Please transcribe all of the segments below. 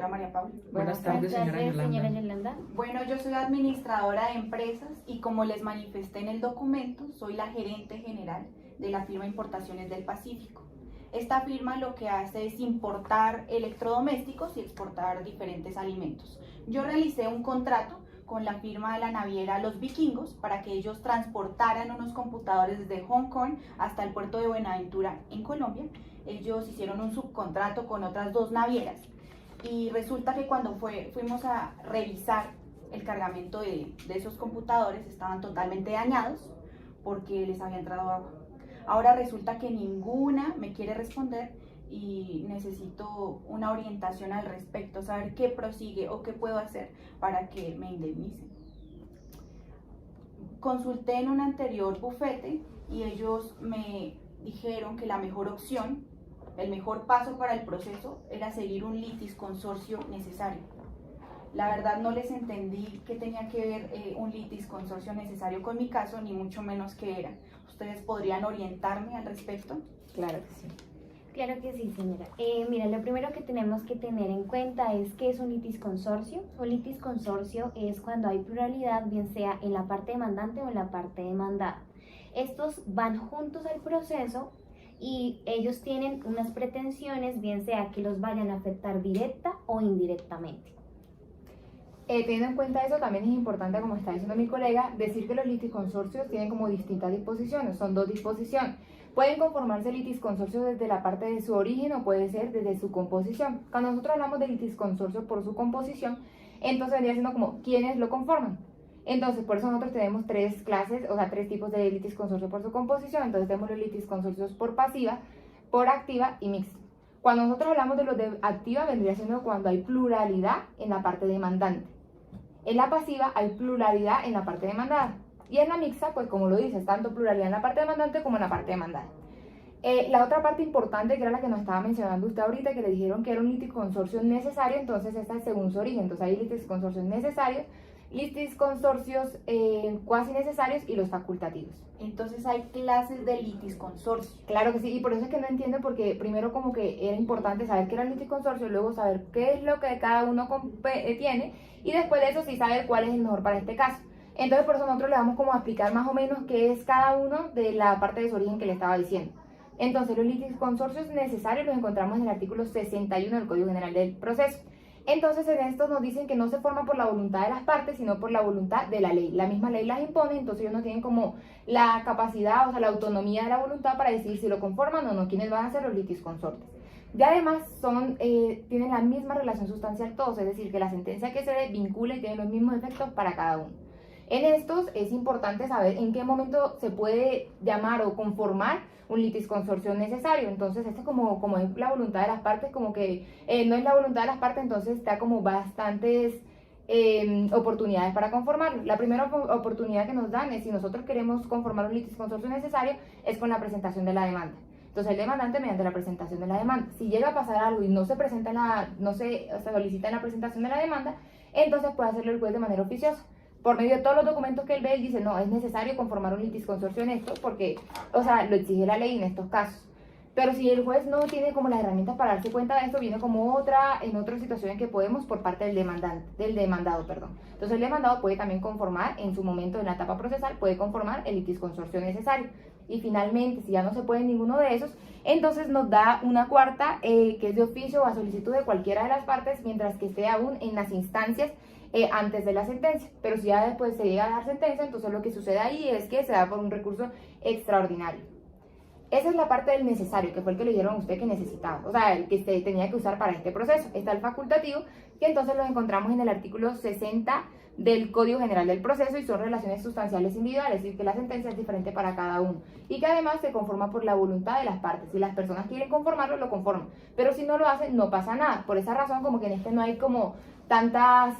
señora María Paula. Buenas tardes, señora Yolanda. Bueno, yo soy administradora de empresas y como les manifesté en el documento, soy la gerente general de la firma Importaciones del Pacífico. Esta firma lo que hace es importar electrodomésticos y exportar diferentes alimentos. Yo realicé un contrato con la firma de la naviera Los Vikingos para que ellos transportaran unos computadores desde Hong Kong hasta el puerto de Buenaventura en Colombia. Ellos hicieron un subcontrato con otras dos navieras y resulta que cuando fuimos a revisar el cargamento de esos computadores estaban totalmente dañados porque les había entrado agua. Ahora resulta que ninguna me quiere responder y necesito una orientación al respecto, saber qué prosigue o qué puedo hacer para que me indemnicen. Consulté en un anterior bufete y ellos me dijeron que la mejor opción, el mejor paso para el proceso era seguir un litis consorcio necesario. La verdad no les entendí qué tenía que ver un litis consorcio necesario con mi caso, ni mucho menos qué era. ¿Ustedes podrían orientarme al respecto? Claro que sí. Claro que sí, señora. Mira, lo primero que tenemos que tener en cuenta es qué es un litis consorcio. Un litis consorcio es cuando hay pluralidad, bien sea en la parte demandante o en la parte demandada. Estos van juntos al proceso y ellos tienen unas pretensiones, bien sea que los vayan a afectar directa o indirectamente. Teniendo en cuenta eso, también es importante, como está diciendo mi colega, decir que los litisconsorcios tienen como distintas disposiciones, son dos disposiciones. Pueden conformarse litisconsorcios desde la parte de su origen o puede ser desde su composición. Cuando nosotros hablamos de litisconsorcio por su composición, entonces vendría siendo como quiénes lo conforman. Entonces, por eso nosotros tenemos tres clases, o sea, tres tipos de litisconsorcio por su composición. Entonces tenemos los litisconsorcios por pasiva, por activa y mixto. Cuando nosotros hablamos de los de activa, vendría siendo cuando hay pluralidad en la parte demandante. En la pasiva hay pluralidad en la parte demandada. Y en la mixta, pues como lo dices, tanto pluralidad en la parte demandante como en la parte demandada. La otra parte importante, que era la que nos estaba mencionando usted ahorita, que le dijeron que era un litisconsorcio necesario, entonces esta es según su origen. Entonces hay litisconsorcios necesarios, litisconsorcios cuasi necesarios y los facultativos. Entonces hay clases de litisconsorcio. Claro que sí, y por eso es que no entiendo, porque primero como que era importante saber qué era el litisconsorcio, luego saber qué es lo que cada uno tiene, y después de eso sí saber cuál es el mejor para este caso. Entonces por eso nosotros le vamos como a explicar más o menos qué es cada uno de la parte de su origen que le estaba diciendo. Entonces los litisconsorcios necesarios los encontramos en el artículo 61 del Código General del Proceso. Entonces en estos nos dicen que no se forma por la voluntad de las partes, sino por la voluntad de la ley. La misma ley las impone, entonces ellos no tienen como la capacidad, o sea, la autonomía de la voluntad para decidir si lo conforman o no, quiénes van a ser los litisconsortes. Y además tienen la misma relación sustancial todos, es decir, que la sentencia que se dé vincula y tiene los mismos efectos para cada uno. En estos es importante saber en qué momento se puede llamar o conformar un litisconsorcio necesario. Entonces, este como es la voluntad de las partes, como que no es la voluntad de las partes, entonces está como bastantes oportunidades para conformarlo. La primera oportunidad que nos dan es, si nosotros queremos conformar un litisconsorcio necesario, es con la presentación de la demanda. Entonces, el demandante mediante la presentación de la demanda. Si llega a pasar algo y no se solicita en la presentación de la demanda, entonces puede hacerlo el juez de manera oficiosa. Por medio de todos los documentos que él ve, él dice, no, es necesario conformar un litisconsorcio en esto porque, o sea, lo exige la ley en estos casos. Pero si el juez no tiene como las herramientas para darse cuenta de esto, viene como en otra situación en que podemos por parte del demandado. Entonces el demandado puede también conformar, en su momento en la etapa procesal, puede conformar el litisconsorcio necesario. Y finalmente, si ya no se puede ninguno de esos, entonces nos da una cuarta, que es de oficio o a solicitud de cualquiera de las partes, mientras que esté aún en las instancias antes de la sentencia. Pero si ya después se llega a dar sentencia, entonces lo que sucede ahí es que se da por un recurso extraordinario. Esa es la parte del necesario, que fue el que le dijeron a usted que necesitaba, o sea, el que usted tenía que usar para este proceso. Está el facultativo, que entonces lo encontramos en el artículo 60 del Código General del Proceso y son relaciones sustanciales individuales, es decir, que la sentencia es diferente para cada uno y que además se conforma por la voluntad de las partes. Si las personas quieren conformarlo, lo conforman, pero si no lo hacen, no pasa nada. Por esa razón, como que en este no hay como tantas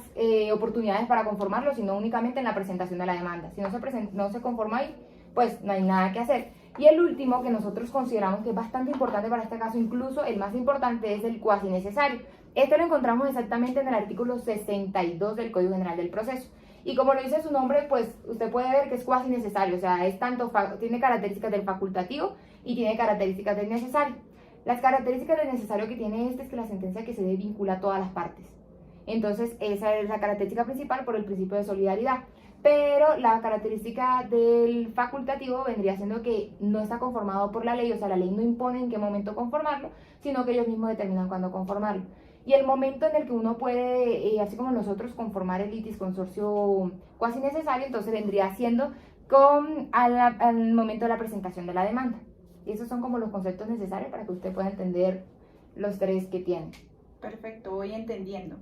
oportunidades para conformarlo, sino únicamente en la presentación de la demanda. Si no se conforma ahí, pues no hay nada que hacer. Y el último que nosotros consideramos que es bastante importante para este caso, incluso el más importante, es el cuasi necesario. Este lo encontramos exactamente en el artículo 62 del Código General del Proceso. Y como lo dice su nombre, pues usted puede ver que es cuasi necesario, o sea, tiene características del facultativo y tiene características del necesario. Las características del necesario que tiene este es que la sentencia que se dé vincula a todas las partes. Entonces, esa es la característica principal por el principio de solidaridad. Pero la característica del facultativo vendría siendo que no está conformado por la ley, o sea, la ley no impone en qué momento conformarlo, sino que ellos mismos determinan cuándo conformarlo. Y el momento en el que uno puede, así como nosotros, conformar el litis consorcio cuasi necesario, entonces vendría siendo al momento de la presentación de la demanda. Y esos son como los conceptos necesarios para que usted pueda entender los tres que tiene. Perfecto, voy entendiendo.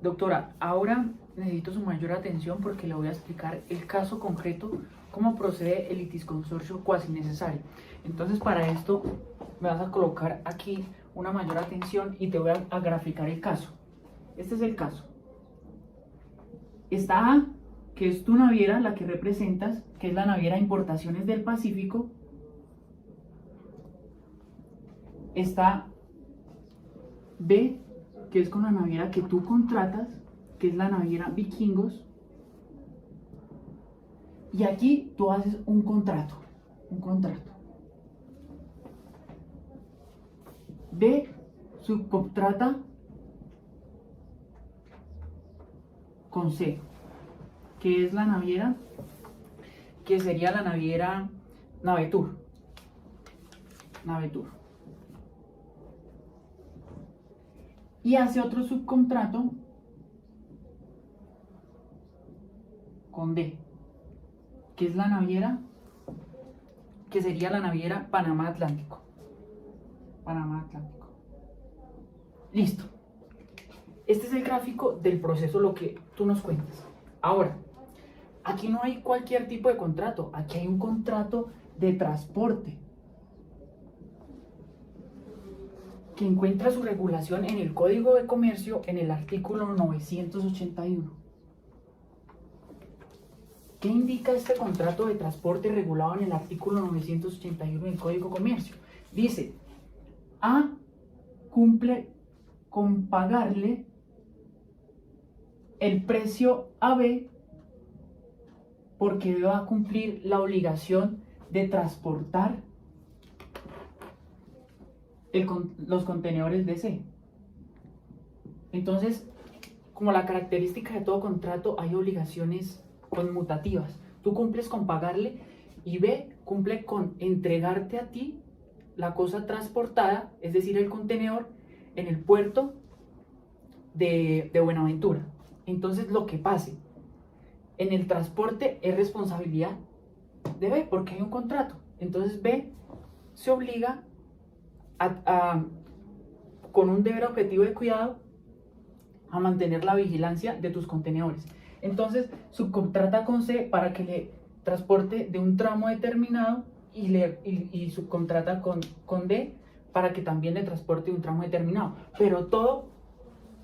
Doctora, ahora necesito su mayor atención porque le voy a explicar el caso concreto, cómo procede el litisconsorcio cuasi necesario. Entonces, para esto me vas a colocar aquí una mayor atención y te voy a graficar el caso. Este es el caso. Está A, que es tu naviera, la que representas, que es la naviera Importaciones del Pacífico. Está B, que es con la naviera que tú contratas, que es la naviera Vikingos. Y aquí tú haces un contrato. B subcontrata con C, que es la naviera, que sería la naviera Navetur. Y hace otro subcontrato con D, que es la naviera, que sería la naviera Panamá Atlántico. Listo. Este es el gráfico del proceso, lo que tú nos cuentas. Ahora, aquí no hay cualquier tipo de contrato, aquí hay un contrato de transporte que encuentra su regulación en el Código de Comercio en el artículo 981. ¿Qué indica este contrato de transporte regulado en el artículo 981 del Código de Comercio? Dice, A cumple con pagarle el precio a B porque va a cumplir la obligación de transportar los contenedores de C. Entonces, como la característica de todo contrato, hay obligaciones conmutativas. Tú cumples con pagarle y B cumple con entregarte a ti la cosa transportada, es decir, el contenedor, en el puerto de Buenaventura. Entonces, lo que pase en el transporte es responsabilidad de B, porque hay un contrato. Entonces, B se obliga con un deber objetivo de cuidado a mantener la vigilancia de tus contenedores. Entonces, subcontrata con C para que le transporte de un tramo determinado y subcontrata con D para que también le transporte un tramo determinado. Pero todo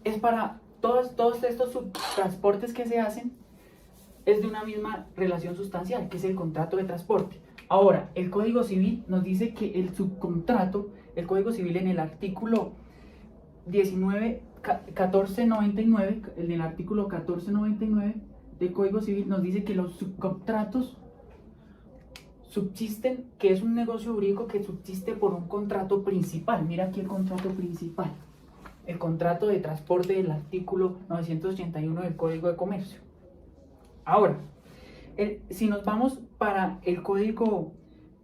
es para todos estos subtransportes que se hacen es de una misma relación sustancial, que es el contrato de transporte. Ahora, el Código Civil nos dice que el subcontrato, el Código Civil en el artículo 1499, en el artículo 1499 del Código Civil nos dice que los subcontratos subsisten, que es un negocio jurídico que subsiste por un contrato principal. Mira aquí el contrato principal, el contrato de transporte del artículo 981 del Código de Comercio. Ahora, si nos vamos para el Código,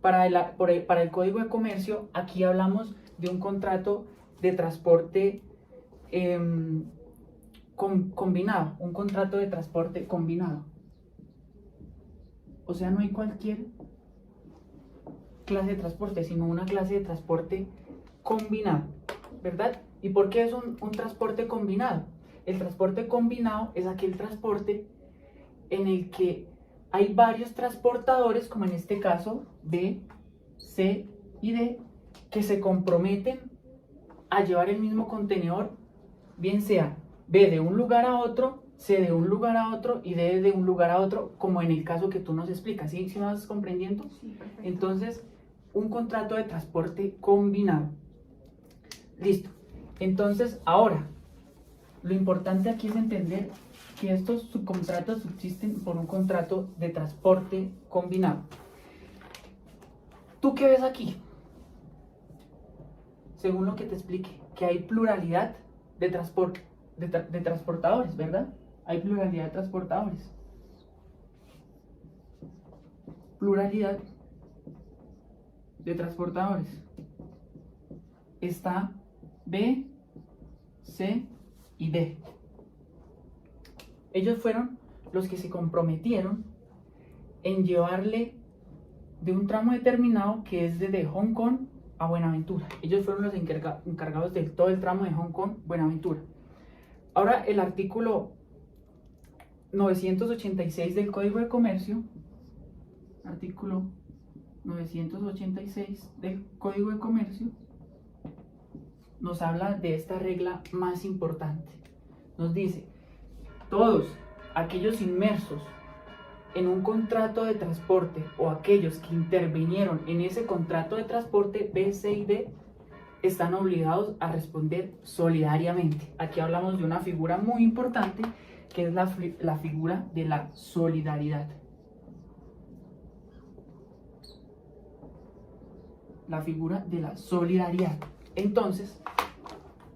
para el Código de Comercio, aquí hablamos de un contrato de transporte combinado, un contrato de transporte combinado. O sea, no hay cualquier clase de transporte, sino una clase de transporte combinado, ¿verdad? ¿Y por qué es un transporte combinado? El transporte combinado es aquel transporte en el que hay varios transportadores, como en este caso B, C y D, que se comprometen a llevar el mismo contenedor, bien sea B de un lugar a otro, C de un lugar a otro y D de un lugar a otro, como en el caso que tú nos explicas. ¿Sí me vas comprendiendo? Sí, perfecto. Entonces, un contrato de transporte combinado. Listo. Entonces, ahora, lo importante aquí es entender que estos subcontratos subsisten por un contrato de transporte combinado. ¿Tú qué ves aquí? Según lo que te explique, que hay pluralidad de transporte. de transportadores, ¿verdad? Hay pluralidad de transportadores. Pluralidad de transportadores. Está B, C y D. Ellos fueron los que se comprometieron en llevarle de un tramo determinado que es desde Hong Kong a Buenaventura. Ellos fueron los encargados de todo el tramo de Hong Kong-Buenaventura. Ahora el artículo 986 del Código de Comercio, artículo 986 del Código de Comercio, nos habla de esta regla más importante. Nos dice, todos aquellos inmersos en un contrato de transporte o aquellos que intervinieron en ese contrato de transporte B, C y D están obligados a responder solidariamente. Aquí hablamos de una figura muy importante que es la figura de la solidaridad. La figura de la solidaridad. Entonces,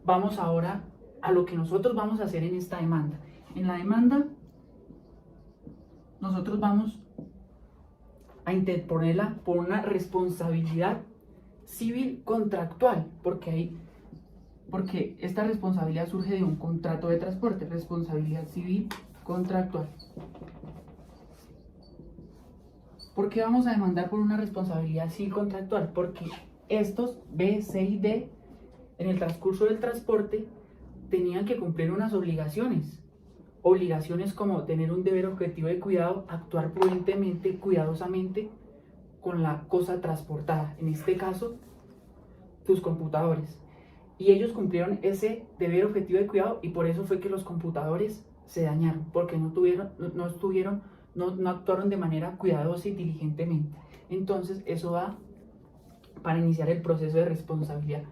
vamos ahora a lo que nosotros vamos a hacer en esta demanda. En la demanda, nosotros vamos a interponerla por una responsabilidad civil contractual, porque esta responsabilidad surge de un contrato de transporte, responsabilidad civil contractual. ¿Por qué vamos a demandar por una responsabilidad civil contractual? Porque estos B, C y D en el transcurso del transporte tenían que cumplir unas obligaciones. Obligaciones como tener un deber objetivo de cuidado, actuar prudentemente, cuidadosamente con la cosa transportada, en este caso, tus computadores. Y ellos cumplieron ese deber objetivo de cuidado y por eso fue que los computadores se dañaron, porque no actuaron de manera cuidadosa y diligentemente. Entonces, eso va para iniciar el proceso de responsabilidad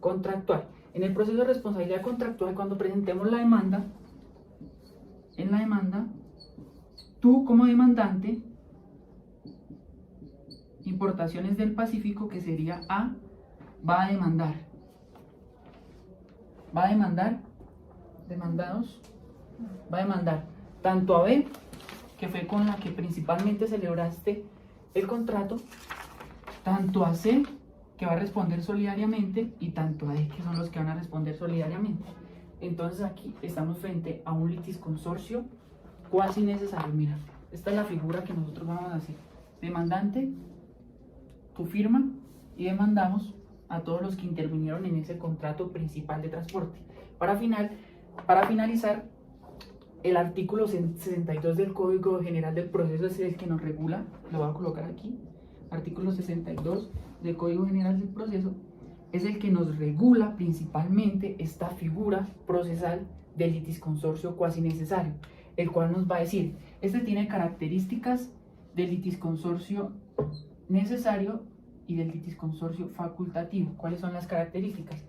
contractual. En el proceso de responsabilidad contractual, cuando presentemos la demanda, en la demanda, tú como demandante, Importaciones del Pacífico, que sería A, va a demandar tanto a B, que fue con la que principalmente celebraste el contrato, tanto a C, que va a responder solidariamente, y tanto a D, que son los que van a responder solidariamente. Entonces aquí estamos frente a un litisconsorcio cuasi necesario. Mira, esta es la figura que nosotros vamos a hacer. Demandante, tu firma, y demandamos a todos los que intervinieron en ese contrato principal de transporte. Para finalizar, el artículo 62 del Código General del Proceso es el que nos regula, lo voy a colocar aquí, artículo 62 del Código General del Proceso, es el que nos regula principalmente esta figura procesal del litisconsorcio cuasi necesario, el cual nos va a decir, este tiene características del litisconsorcio necesario y del litisconsorcio facultativo. ¿Cuáles son las características?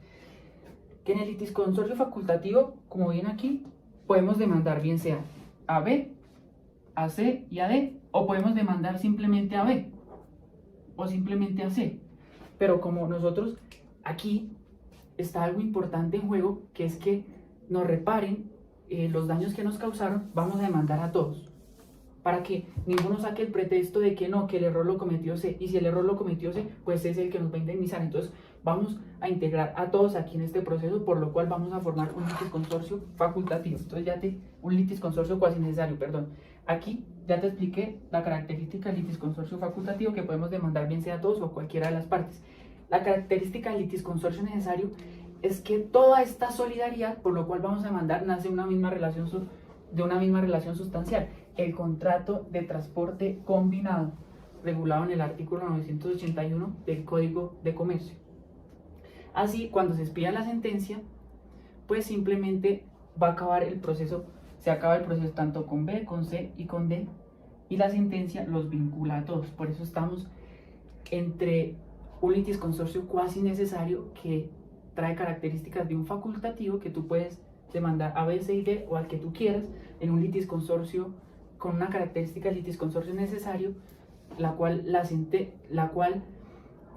Que en el litisconsorcio facultativo, como ven aquí, podemos demandar bien sea a B, a C y a D, o podemos demandar simplemente a B o simplemente a C. Pero como nosotros aquí está algo importante en juego, que es que nos reparen los daños que nos causaron, vamos a demandar a todos, para que ninguno saque el pretexto de que no, que el error lo cometió C, y si el error lo cometió C, pues es el que nos va a indemnizar. Entonces vamos a integrar a todos aquí en este proceso, por lo cual vamos a formar un litisconsorcio facultativo. Entonces un litisconsorcio cuasi necesario, perdón. Aquí ya te expliqué la característica del litisconsorcio facultativo, que podemos demandar bien sea a todos o a cualquiera de las partes. La característica del litisconsorcio necesario es que toda esta solidaridad, por lo cual vamos a demandar, nace de una misma relación sustancial, el contrato de transporte combinado, regulado en el artículo 981 del Código de Comercio. Así, cuando se expida la sentencia, pues simplemente va a acabar el proceso, se acaba el proceso tanto con B, con C y con D, y la sentencia los vincula a todos. Por eso estamos entre un litisconsorcio cuasi necesario que trae características de un facultativo, que tú puedes demandar a B, C y D o al que tú quieras, en un litisconsorcio con una característica de litisconsorcio necesario, la cual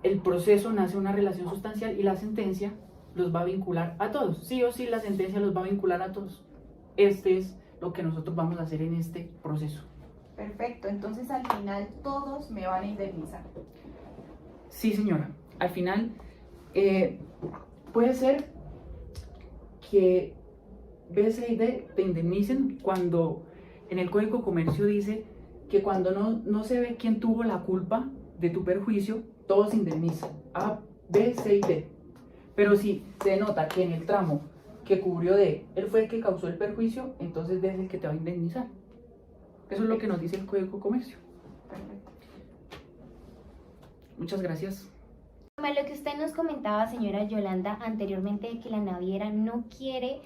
el proceso nace de una relación sustancial y la sentencia los va a vincular a todos. Sí o sí la sentencia los va a vincular a todos. Este es lo que nosotros vamos a hacer en este proceso. Perfecto, entonces al final todos me van a indemnizar. Sí, señora. Al final, puede ser que B, C y D te indemnicen cuando en el Código de Comercio dice que cuando no se ve quién tuvo la culpa de tu perjuicio, todos se indemnizan. A, B, C y D. Pero si se nota que en el tramo que cubrió D, él fue el que causó el perjuicio, entonces D es el que te va a indemnizar. Eso es lo que nos dice el Código de Comercio. Perfecto. Muchas gracias. Como lo que usted nos comentaba, señora Yolanda, anteriormente, de que la naviera no quiere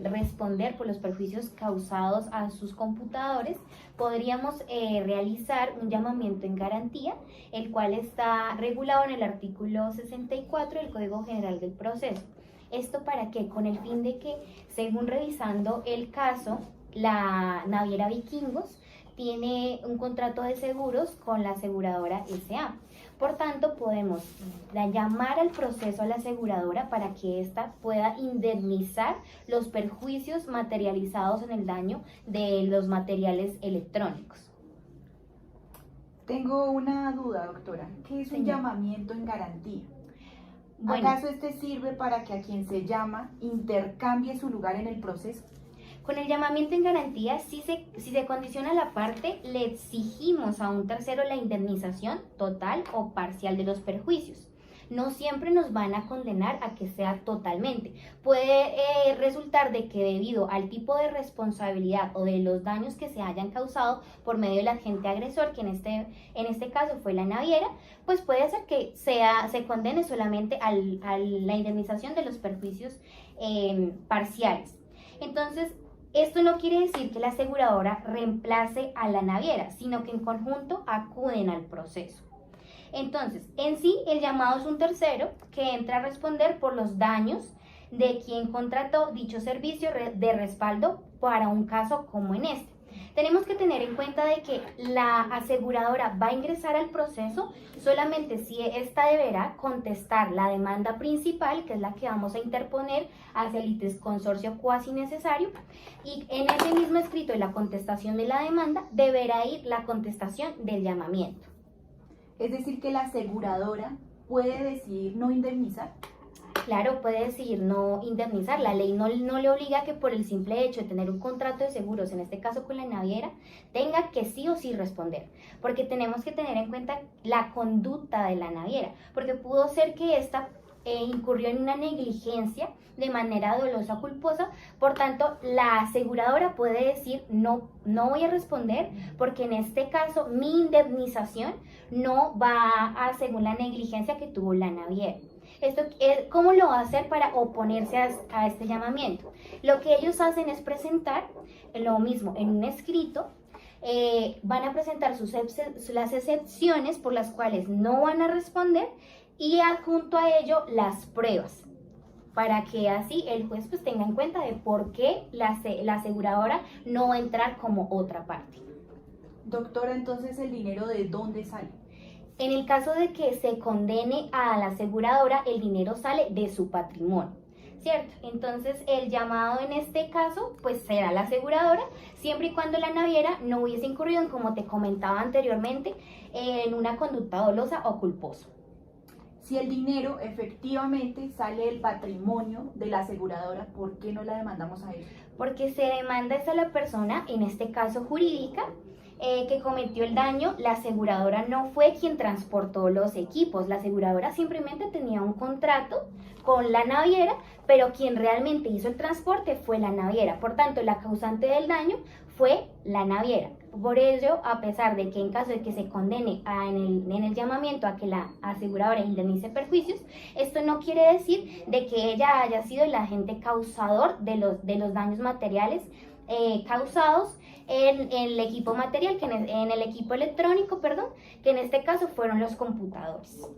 responder por los perjuicios causados a sus computadores, podríamos realizar un llamamiento en garantía, el cual está regulado en el artículo 64 del Código General del Proceso. ¿Esto para qué? Con el fin de que, según revisando el caso, la naviera Vikingos tiene un contrato de seguros con la aseguradora SA. Por tanto, podemos llamar al proceso a la aseguradora para que ésta pueda indemnizar los perjuicios materializados en el daño de los materiales electrónicos. Tengo una duda, doctora. ¿Qué es un Señora. llamamiento en garantía? Bueno, ¿Acaso este sirve para que a quien se llama intercambie su lugar en el proceso? con el llamamiento en garantía, si se condiciona la parte, le exigimos a un tercero la indemnización total o parcial de los perjuicios. No siempre nos van a condenar a que sea totalmente. Puede resultar de que debido al tipo de responsabilidad o de los daños que se hayan causado por medio del agente agresor, que en este caso fue la naviera, pues puede ser que se condene solamente a la indemnización de los perjuicios parciales. Entonces, esto no quiere decir que la aseguradora reemplace a la naviera, sino que en conjunto acuden al proceso. Entonces, en sí, el llamado es un tercero que entra a responder por los daños de quien contrató dicho servicio de respaldo para un caso como en este. Tenemos que tener en cuenta de que la aseguradora va a ingresar al proceso solamente si ésta deberá contestar la demanda principal, que es la que vamos a interponer hacia el litisconsorcio cuasi necesario, y en ese mismo escrito de la contestación de la demanda deberá ir la contestación del llamamiento. Es decir, que la aseguradora puede decidir no indemnizar. Claro, puede decidir no indemnizar. La ley no le obliga a que por el simple hecho de tener un contrato de seguros, en este caso con la naviera, tenga que sí o sí responder. Porque tenemos que tener en cuenta la conducta de la naviera. Porque pudo ser que ésta incurrió en una negligencia de manera dolosa o culposa. Por tanto, la aseguradora puede decir no voy a responder porque en este caso mi indemnización no va a según la negligencia que tuvo la naviera. Esto, ¿cómo lo va a hacer para oponerse a este llamamiento? Lo que ellos hacen es presentar lo mismo en un escrito. Van a presentar las excepciones por las cuales no van a responder y adjunto a ello las pruebas, para que así el juez pues tenga en cuenta de por qué la aseguradora no va a entrar como otra parte. Doctora, entonces, ¿el dinero de dónde sale? En el caso de que se condene a la aseguradora, el dinero sale de su patrimonio, ¿cierto? Entonces, el llamado en este caso, pues será la aseguradora, siempre y cuando la naviera no hubiese incurrido en, como te comentaba anteriormente, en una conducta dolosa o culposa. Si el dinero efectivamente sale del patrimonio de la aseguradora, ¿por qué no la demandamos a ella? Porque se demanda es a la persona, en este caso jurídica, que cometió el daño. La aseguradora no fue quien transportó los equipos, la aseguradora simplemente tenía un contrato con la naviera, pero quien realmente hizo el transporte fue la naviera. Por tanto, la causante del daño fue la naviera. Por ello, a pesar de que en caso de que se condene en el llamamiento a que la aseguradora indemnice perjuicios, esto no quiere decir de que ella haya sido el agente causador de los daños materiales causados en el equipo material, en el equipo electrónico, perdón, que en este caso fueron los computadores.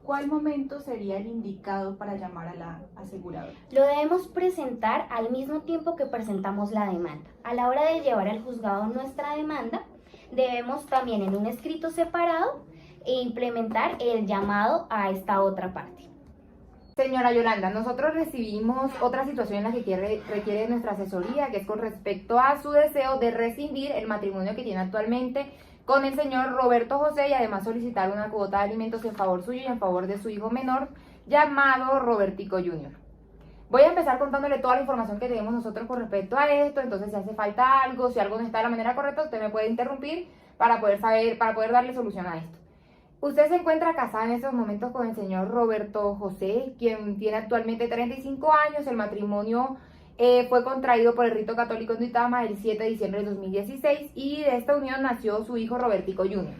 ¿Cuál momento sería el indicado para llamar a la aseguradora? Lo debemos presentar al mismo tiempo que presentamos la demanda. A la hora de llevar al juzgado nuestra demanda, debemos también en un escrito separado implementar el llamado a esta otra parte. Señora Yolanda, nosotros recibimos otra situación en la que requiere nuestra asesoría, que es con respecto a su deseo de rescindir el matrimonio que tiene actualmente con el señor Roberto José y además solicitar una cuota de alimentos en favor suyo y en favor de su hijo menor llamado Robertico Jr. Voy a empezar contándole toda la información que tenemos nosotros con respecto a esto, entonces si hace falta algo, si algo no está de la manera correcta, usted me puede interrumpir para poder darle solución a esto. Usted se encuentra casada en estos momentos con el señor Roberto José, quien tiene actualmente 35 años. El matrimonio fue contraído por el rito católico en Duitama el 7 de diciembre de 2016 y de esta unión nació su hijo Robertico Jr.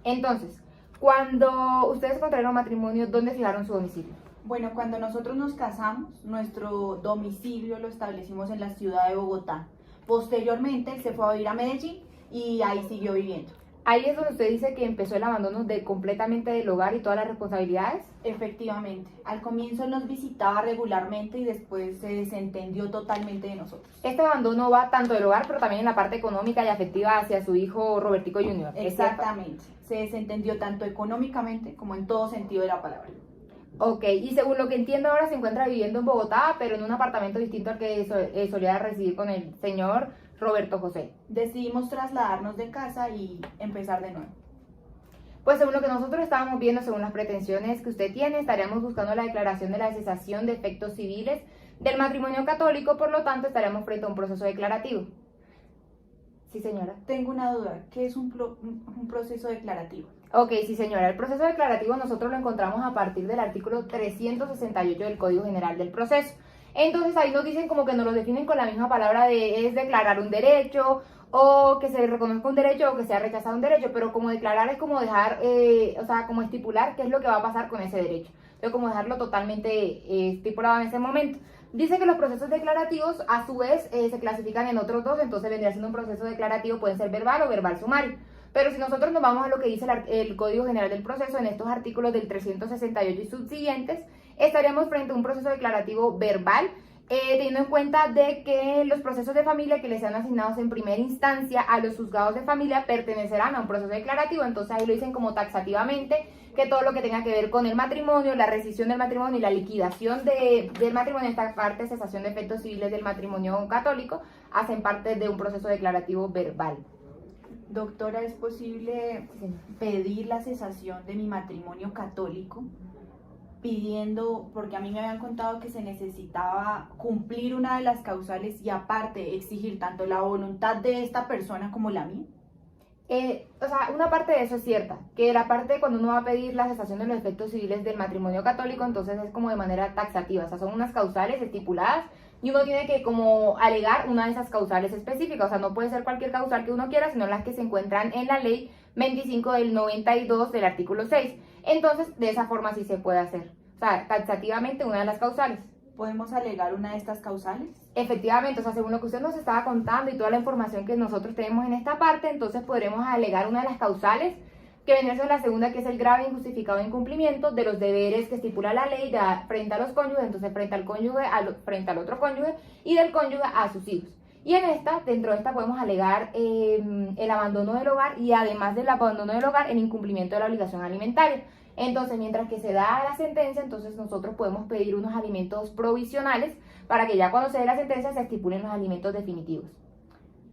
Entonces, cuando ustedes contrajeron matrimonio, ¿dónde fijaron su domicilio? Bueno, cuando nosotros nos casamos, nuestro domicilio lo establecimos en la ciudad de Bogotá. Posteriormente, él se fue a vivir a Medellín y ahí siguió viviendo. Ahí es donde usted dice que empezó el abandono completamente del hogar y todas las responsabilidades. Efectivamente, al comienzo él nos visitaba regularmente y después se desentendió totalmente de nosotros. Este abandono va tanto del hogar, pero también en la parte económica y afectiva hacia su hijo Robertico Jr. Exactamente, se desentendió tanto económicamente como en todo sentido de la palabra. Ok, y según lo que entiendo ahora se encuentra viviendo en Bogotá, pero en un apartamento distinto al que solía residir con el señor Roberto José. Decidimos trasladarnos de casa y empezar de nuevo. Pues según lo que nosotros estábamos viendo, según las pretensiones que usted tiene, estaríamos buscando la declaración de la cesación de efectos civiles del matrimonio católico, por lo tanto estaríamos frente a un proceso declarativo. Sí, señora. Tengo una duda, ¿qué es un proceso declarativo? Ok, sí, señora. El proceso declarativo nosotros lo encontramos a partir del artículo 368 del Código General del Proceso. Entonces ahí nos dicen como que nos lo definen con la misma palabra es declarar un derecho, o que se reconozca un derecho, o que sea rechazado un derecho, pero como declarar es como dejar, como estipular qué es lo que va a pasar con ese derecho. Entonces como dejarlo totalmente estipulado en ese momento. Dice que los procesos declarativos a su vez se clasifican en otros dos, entonces vendría siendo un proceso declarativo, puede ser verbal o verbal sumario. Pero si nosotros nos vamos a lo que dice el Código General del Proceso, en estos artículos del 368 y subsiguientes, estaríamos frente a un proceso declarativo verbal, teniendo en cuenta de que los procesos de familia que les sean asignados en primera instancia a los juzgados de familia pertenecerán a un proceso declarativo. Entonces ahí lo dicen como taxativamente, que todo lo que tenga que ver con el matrimonio, la rescisión del matrimonio y la liquidación del matrimonio, esta parte, cesación de efectos civiles del matrimonio católico, hacen parte de un proceso declarativo verbal. Doctora, ¿es posible pedir la cesación de mi matrimonio católico? Pidiendo, porque a mí me habían contado que se necesitaba cumplir una de las causales y aparte exigir tanto la voluntad de esta persona como la mía. Una parte de eso es cierta, que la parte cuando uno va a pedir la cesación de los efectos civiles del matrimonio católico, entonces es como de manera taxativa, o sea, son unas causales estipuladas y uno tiene que como alegar una de esas causales específicas, o sea, no puede ser cualquier causal que uno quiera, sino las que se encuentran en la ley 25 del 92 del artículo 6. Entonces, de esa forma sí se puede hacer, o sea, taxativamente una de las causales. ¿Podemos alegar una de estas causales? Efectivamente, o sea, según lo que usted nos estaba contando y toda la información que nosotros tenemos en esta parte, entonces podremos alegar una de las causales, que vendría a ser la segunda, que es el grave e injustificado incumplimiento de los deberes que estipula la ley frente a los cónyuges, entonces frente al cónyuge, frente al otro cónyuge y del cónyuge a sus hijos. Y dentro de esta podemos alegar el abandono del hogar y además del abandono del hogar, el incumplimiento de la obligación alimentaria. Entonces, mientras que se da la sentencia, entonces nosotros podemos pedir unos alimentos provisionales para que ya cuando se dé la sentencia se estipulen los alimentos definitivos.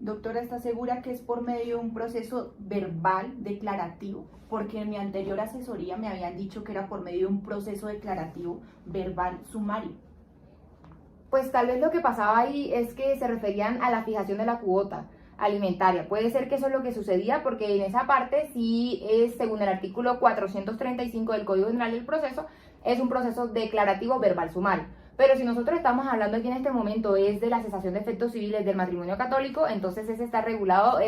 Doctora, ¿está segura que es por medio de un proceso verbal declarativo? Porque en mi anterior asesoría me habían dicho que era por medio de un proceso declarativo verbal sumario. Pues tal vez lo que pasaba ahí es que se referían a la fijación de la cuota alimentaria. Puede ser que eso es lo que sucedía, porque en esa parte sí es, según el artículo 435 del Código General del Proceso, es un proceso declarativo verbal sumario. Pero si nosotros estamos hablando aquí en este momento es de la cesación de efectos civiles del matrimonio católico, entonces ese está regulado,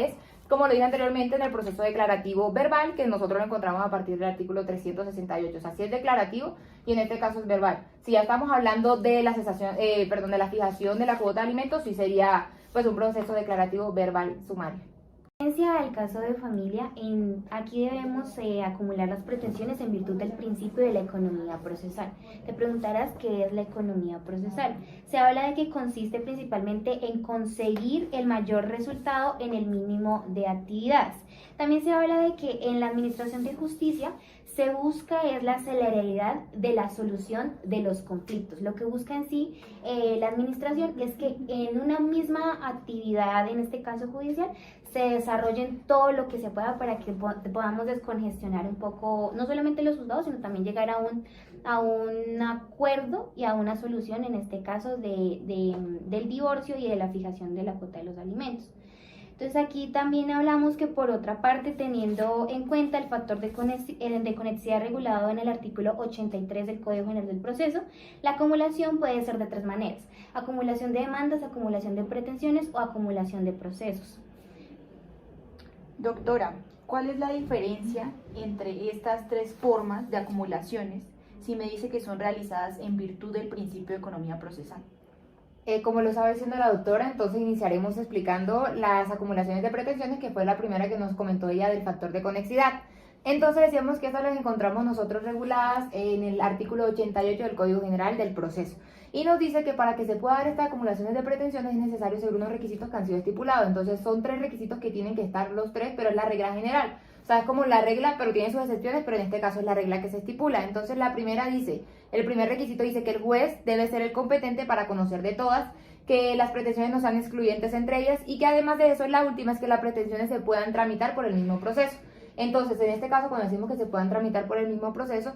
como lo dije anteriormente, en el proceso declarativo verbal, que nosotros lo encontramos a partir del artículo 368. O sea, si es declarativo y en este caso es verbal. Si ya estamos hablando de la cesación, de la fijación de la cuota de alimentos, sí sería pues un proceso declarativo verbal sumario. Al caso de familia, aquí debemos acumular las pretensiones en virtud del principio de la economía procesal. Te preguntarás qué es la economía procesal. Se habla de que consiste principalmente en conseguir el mayor resultado en el mínimo de actividades. También se habla de que en la administración de justicia se busca es la celeridad de la solución de los conflictos. Lo que busca en sí la administración es que en una misma actividad, en este caso judicial, se desarrollen todo lo que se pueda para que podamos descongestionar un poco, no solamente los juzgados, sino también llegar a un acuerdo y a una solución, en este caso del divorcio y de la fijación de la cuota de los alimentos. Entonces aquí también hablamos que por otra parte, teniendo en cuenta el factor de conexidad regulado en el artículo 83 del Código General del Proceso, la acumulación puede ser de tres maneras: acumulación de demandas, acumulación de pretensiones o acumulación de procesos. Doctora, ¿cuál es la diferencia entre estas tres formas de acumulaciones si me dice que son realizadas en virtud del principio de economía procesal? Como lo estaba diciendo la doctora, entonces iniciaremos explicando las acumulaciones de pretensiones, que fue la primera que nos comentó ella del factor de conexidad. Entonces decíamos que estas las encontramos nosotros reguladas en el artículo 88 del Código General del Proceso. Y nos dice que para que se pueda dar estas acumulaciones de pretensiones es necesario seguir unos requisitos que han sido estipulados. Entonces son tres requisitos que tienen que estar los tres, pero es la regla general. O sea, es como la regla, pero tiene sus excepciones, pero en este caso es la regla que se estipula. Entonces la primera dice, el primer requisito dice que el juez debe ser el competente para conocer de todas, que las pretensiones no sean excluyentes entre ellas y que además de eso, la última es que las pretensiones se puedan tramitar por el mismo proceso. Entonces, en este caso, cuando decimos que se puedan tramitar por el mismo proceso,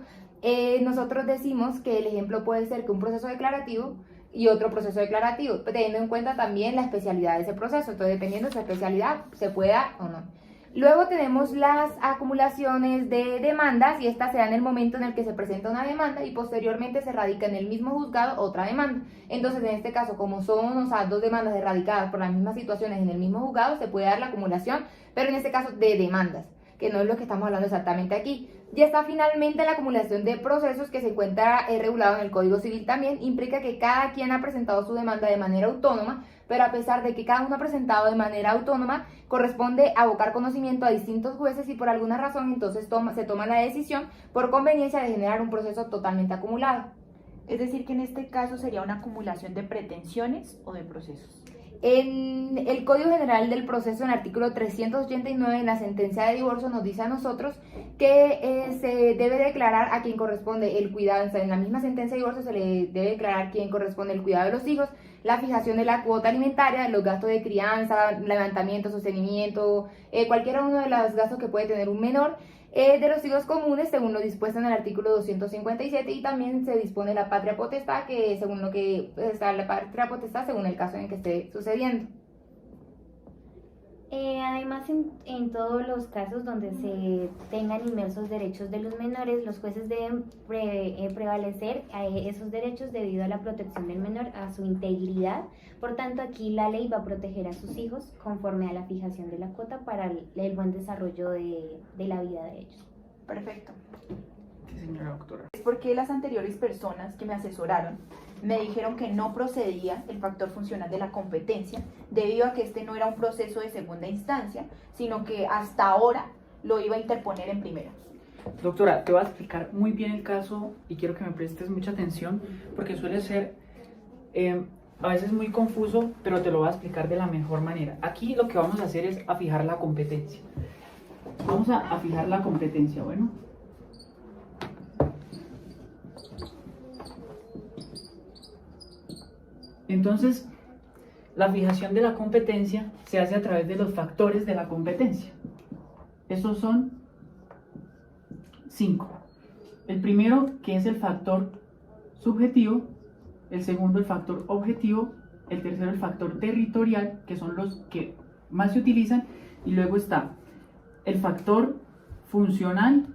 nosotros decimos que el ejemplo puede ser que un proceso declarativo y otro proceso declarativo, teniendo en cuenta también la especialidad de ese proceso. Entonces, dependiendo de su especialidad, se pueda o no. Luego tenemos las acumulaciones de demandas, y estas se dan en el momento en el que se presenta una demanda y posteriormente se radica en el mismo juzgado otra demanda. Entonces, en este caso, como son dos demandas erradicadas por las mismas situaciones en el mismo juzgado, se puede dar la acumulación, pero en este caso de demandas, que no es lo que estamos hablando exactamente aquí. Ya está finalmente la acumulación de procesos, que se encuentra regulado en el Código Civil también. Implica que cada quien ha presentado su demanda de manera autónoma, pero a pesar de que cada uno ha presentado de manera autónoma, corresponde abocar conocimiento a distintos jueces y por alguna razón entonces se toma la decisión por conveniencia de generar un proceso totalmente acumulado. Es decir, que en este caso sería una acumulación de pretensiones o de procesos. En el Código General del Proceso, en el artículo 389, en la sentencia de divorcio, nos dice a nosotros que se debe declarar a quien corresponde el cuidado. O sea, en la misma sentencia de divorcio se le debe declarar a quien corresponde el cuidado de los hijos, la fijación de la cuota alimentaria, los gastos de crianza, levantamiento, sostenimiento, cualquiera uno de los gastos que puede tener un menor, de los hijos comunes, según lo dispuesto en el artículo 257, y también se dispone la patria potestad, que según lo que está la patria potestad, según el caso en que esté sucediendo. Además, en todos los casos donde se tengan inmersos derechos de los menores, los jueces deben prevalecer esos derechos debido a la protección del menor, a su integridad. Por tanto, aquí la ley va a proteger a sus hijos conforme a la fijación de la cuota para el buen desarrollo de la vida de ellos. Perfecto. Sí, señora doctora. Es porque las anteriores personas que me asesoraron me dijeron que no procedía el factor funcional de la competencia, debido a que este no era un proceso de segunda instancia, sino que hasta ahora lo iba a interponer en primera. Doctora, te voy a explicar muy bien el caso y quiero que me prestes mucha atención porque suele ser a veces muy confuso, pero te lo voy a explicar de la mejor manera. Aquí lo que vamos a hacer es a fijar la competencia. Vamos a fijar la competencia, bueno. Entonces, la fijación de la competencia se hace a través de los factores de la competencia. Esos son 5. El primero, que es el factor subjetivo, el segundo, el factor objetivo, el tercero, el factor territorial, que son los que más se utilizan, y luego está el factor funcional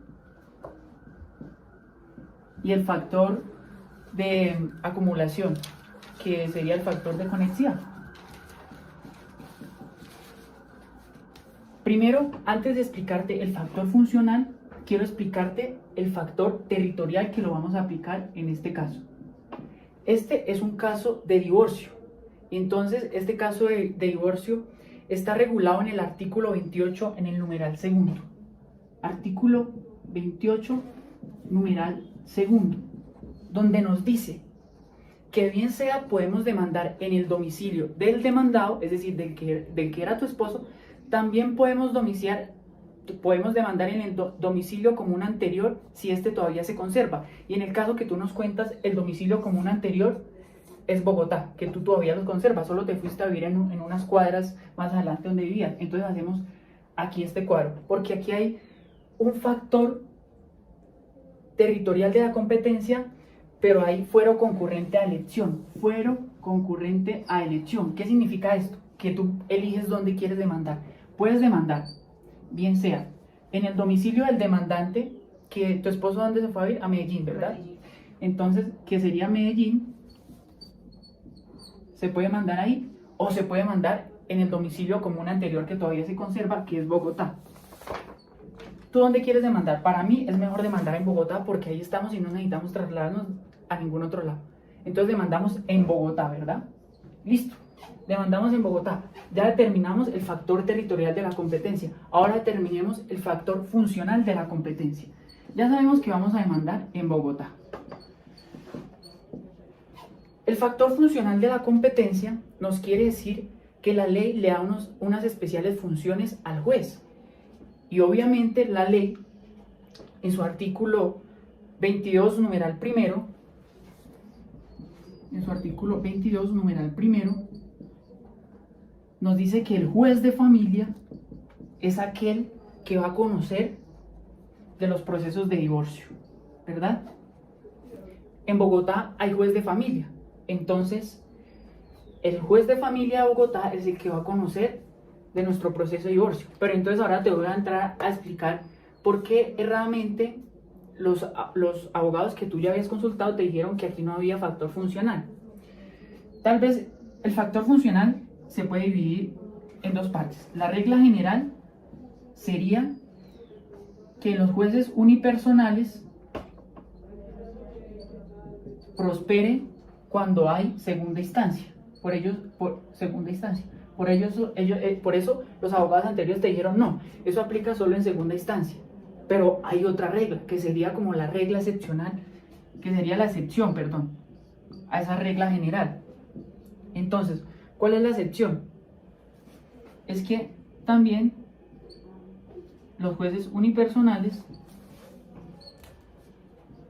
y el factor de acumulación, que sería el factor de conexidad. Primero, antes de explicarte el factor funcional, quiero explicarte el factor territorial que lo vamos a aplicar en este caso. Este es un caso de divorcio. Entonces, este caso de divorcio está regulado en el artículo 28, en el numeral segundo. Artículo 28, numeral segundo, donde nos dice que bien sea podemos demandar en el domicilio del demandado, es decir, del que era tu esposo, también podemos domiciliar podemos demandar en el domicilio común anterior si este todavía se conserva. Y en el caso que tú nos cuentas, el domicilio común anterior es Bogotá, que tú todavía lo conservas, solo te fuiste a vivir en unas cuadras más adelante donde vivías. Entonces hacemos aquí este cuadro, porque aquí hay un factor territorial de la competencia, pero hay fuero concurrente a elección. Fuero concurrente a elección. ¿Qué significa esto? Que tú eliges dónde quieres demandar. Puedes demandar, bien sea en el domicilio del demandante, que tu esposo ¿dónde se fue a vivir? A Medellín, ¿verdad? Entonces, que sería Medellín, se puede mandar ahí, o se puede mandar en el domicilio común anterior que todavía se conserva, que es Bogotá. ¿Tú dónde quieres demandar? Para mí es mejor demandar en Bogotá porque ahí estamos y no necesitamos trasladarnos a ningún otro lado. Entonces demandamos en Bogotá, ¿verdad? Listo, demandamos en Bogotá. Ya determinamos el factor territorial de la competencia. Ahora determinemos el factor funcional de la competencia. Ya sabemos que vamos a demandar en Bogotá. El factor funcional de la competencia nos quiere decir que la ley le da unas especiales funciones al juez. Y obviamente la ley, en su artículo 22, numeral primero, nos dice que el juez de familia es aquel que va a conocer de los procesos de divorcio, ¿verdad? En Bogotá hay juez de familia, entonces el juez de familia de Bogotá es el que va a conocer de nuestro proceso de divorcio. Pero entonces ahora te voy a entrar a explicar por qué erradamente los abogados que tú ya habías consultado te dijeron que aquí no había factor funcional. Tal vez el factor funcional se puede dividir en dos partes. La regla general sería que los jueces unipersonales prosperen cuando hay segunda instancia. Por eso los abogados anteriores te dijeron no, eso aplica solo en segunda instancia. Pero hay otra regla, que sería como la regla excepcional, que sería la excepción, a esa regla general. Entonces, ¿cuál es la excepción? Es que también los jueces unipersonales,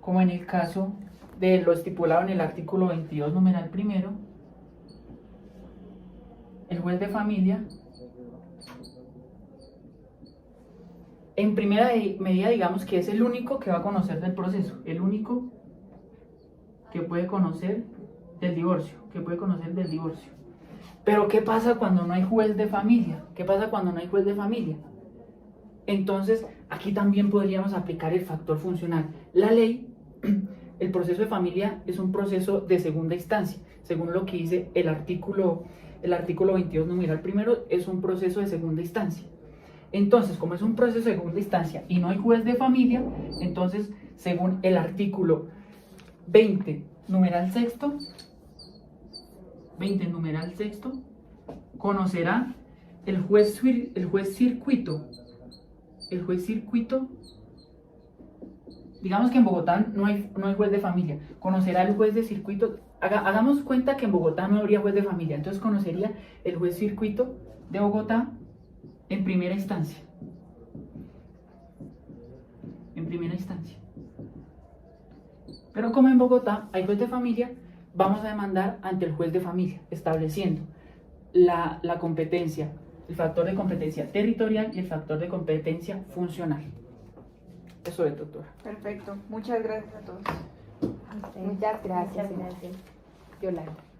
como en el caso de lo estipulado en el artículo 22, numeral primero, el juez de familia, en primera medida, digamos que es el único que va a conocer del proceso, el único que puede conocer del divorcio, Pero ¿qué pasa cuando no hay juez de familia? Entonces, aquí también podríamos aplicar el factor funcional. La ley, el proceso de familia es un proceso de segunda instancia, según lo que dice el artículo 22, numeral primero, es un proceso de segunda instancia. Entonces, como es un proceso de segunda instancia y no hay juez de familia, entonces, según el artículo 20, numeral sexto, conocerá el juez circuito. El juez circuito, digamos que en Bogotá no hay juez de familia, conocerá el juez de circuito. Hagamos cuenta que en Bogotá no habría juez de familia, entonces conocería el juez circuito de Bogotá en primera instancia. Pero como en Bogotá hay juez de familia, vamos a demandar ante el juez de familia, estableciendo la competencia, el factor de competencia territorial y el factor de competencia funcional. Eso es, doctora. Perfecto. Muchas gracias a todos. Muchas gracias. Muchas gracias. Yolanda.